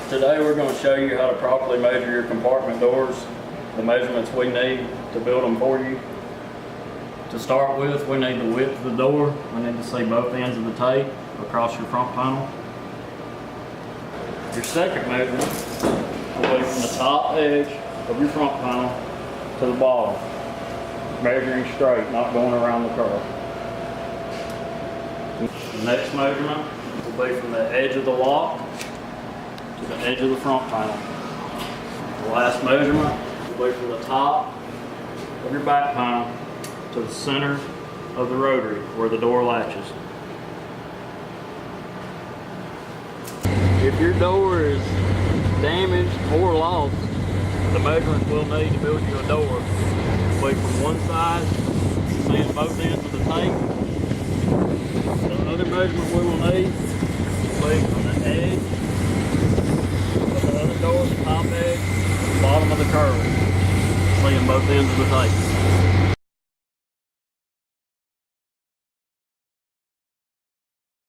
Today we're going to show you how to properly measure your compartment doors, the measurements we need to build them for you. To start with, we need the width of the door. We need to see both ends of the tape across your front panel. Your second measurement will be from the top edge of your front panel to the bottom, measuring straight, not going around the curve. The next measurement will be from the edge of the lock to the edge of the front panel. The last measurement will be from the top of your back panel to the center of the rotary where the door latches. If your door is damaged or lost, the measurements we'll need to build you a door will be from one side, seeing both ends of the tape. The other measurement we will need will be from the edge of the other door, the top edge, the bottom of the curve, seeing both ends of the tape.